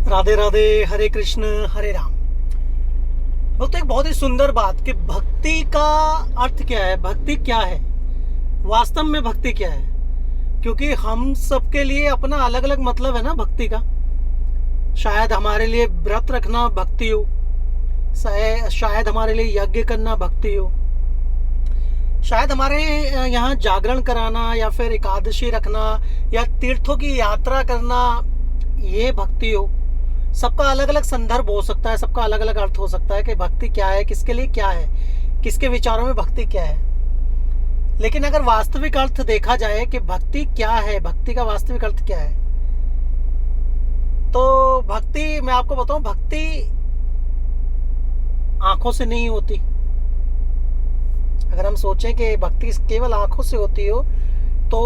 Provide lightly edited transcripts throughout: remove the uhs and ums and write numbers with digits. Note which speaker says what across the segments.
Speaker 1: राधे राधे, हरे कृष्ण हरे राम। दोस्तों, एक बहुत ही सुंदर बात कि भक्ति का अर्थ क्या है, भक्ति क्या है, वास्तव में भक्ति क्या है। क्योंकि हम सबके लिए अपना अलग अलग मतलब है ना भक्ति का। शायद हमारे लिए व्रत रखना भक्ति हो, शायद हमारे लिए यज्ञ करना भक्ति हो, शायद हमारे यहाँ जागरण कराना या फिर एकादशी रखना या तीर्थों की यात्रा करना ये भक्ति हो। सबका अलग अलग संदर्भ हो सकता है, सबका अलग अलग अर्थ हो सकता है कि भक्ति क्या है, किसके लिए क्या है, किसके विचारों में भक्ति क्या है। लेकिन अगर वास्तविक अर्थ देखा जाए कि भक्ति क्या है, भक्ति का वास्तविक अर्थ क्या है, तो भक्ति, मैं आपको बताऊं, भक्ति आंखों से नहीं होती। अगर हम सोचें कि भक्ति केवल आंखों से होती हो तो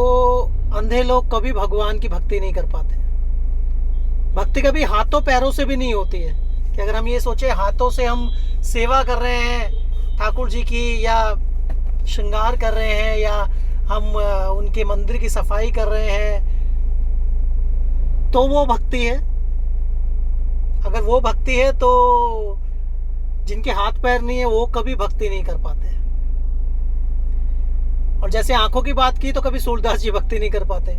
Speaker 1: अंधे लोग कभी भगवान की भक्ति नहीं कर पाते। भक्ति कभी हाथों पैरों से भी नहीं होती है कि अगर हम ये सोचे हाथों से हम सेवा कर रहे हैं ठाकुर जी की, या श्रृंगार कर रहे हैं, या हम उनके मंदिर की सफाई कर रहे हैं, तो वो भक्ति है। अगर वो भक्ति है तो जिनके हाथ पैर नहीं है वो कभी भक्ति नहीं कर पाते। और जैसे आंखों की बात की तो कभी सूरदास जी भक्ति नहीं कर पाते।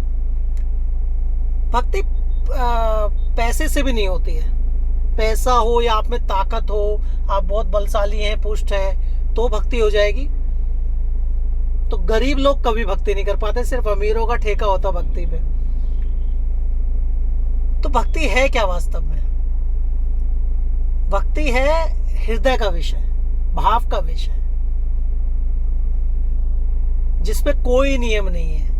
Speaker 1: भक्ति पैसे से भी नहीं होती है। पैसा हो या आप में ताकत हो, आप बहुत बलशाली हैं, पुष्ट हैं, तो भक्ति हो जाएगी। तो गरीब लोग कभी भक्ति नहीं कर पाते, सिर्फ अमीरों का ठेका होता भक्ति पे। तो भक्ति है क्या वास्तव में? भक्ति है हृदय का विषय, भाव का विषय, जिसपे कोई नियम नहीं है।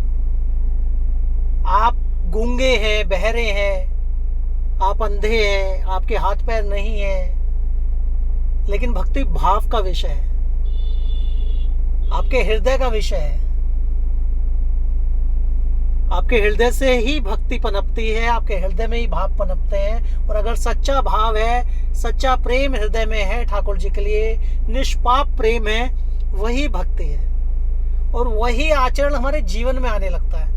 Speaker 1: आप गूंगे हैं, बहरे हैं, आप अंधे हैं, आपके हाथ पैर नहीं हैं, लेकिन भक्ति भाव का विषय है, आपके हृदय का विषय है। आपके हृदय से ही भक्ति पनपती है, आपके हृदय में ही भाव पनपते हैं। और अगर सच्चा भाव है, सच्चा प्रेम हृदय में है ठाकुर जी के लिए, निष्पाप प्रेम है, वही भक्ति है। और वही आचरण हमारे जीवन में आने लगता है।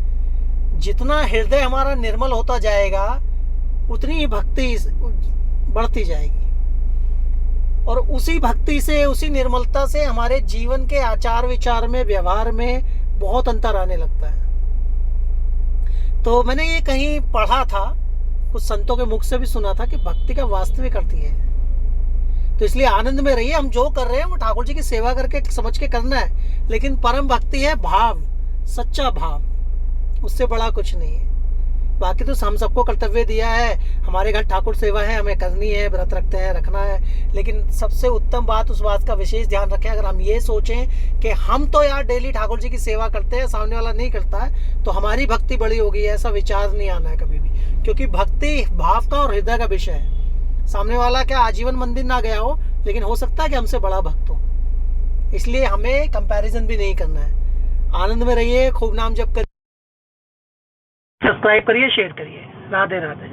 Speaker 1: जितना हृदय हमारा निर्मल होता जाएगा उतनी ही भक्ति बढ़ती जाएगी। और उसी भक्ति से, उसी निर्मलता से हमारे जीवन के आचार विचार में, व्यवहार में बहुत अंतर आने लगता है। तो मैंने ये कहीं पढ़ा था, कुछ संतों के मुख से भी सुना था कि भक्ति का वास्तविक अर्थ ये है। तो इसलिए आनंद में रहिए। हम जो कर रहे हैं वो ठाकुर जी की सेवा करके समझ के करना है, लेकिन परम भक्ति है भाव, सच्चा भाव, उससे बड़ा कुछ नहीं है। बाकी तो हम सबको कर्तव्य दिया है, हमारे घर ठाकुर सेवा है, हमें करनी है, व्रत रखते हैं, रखना है। लेकिन सबसे उत्तम बात, उस बात का विशेष ध्यान रखें। अगर हम ये सोचें कि हम तो यार डेली ठाकुर जी की सेवा करते हैं, सामने वाला नहीं करता है, तो हमारी भक्ति बड़ी होगी, ऐसा विचार नहीं आना है कभी भी। क्योंकि भक्ति भाव का और हृदय का विषय है। सामने वाला क्या आजीवन मंदिर ना गया हो, लेकिन हो सकता है कि हमसे बड़ा भक्त हो। इसलिए हमें कंपैरिजन भी नहीं करना है। आनंद में रहिए, खूब नाम जप करिए, सब्सक्राइब करिए, शेयर करिए। राधे राधे।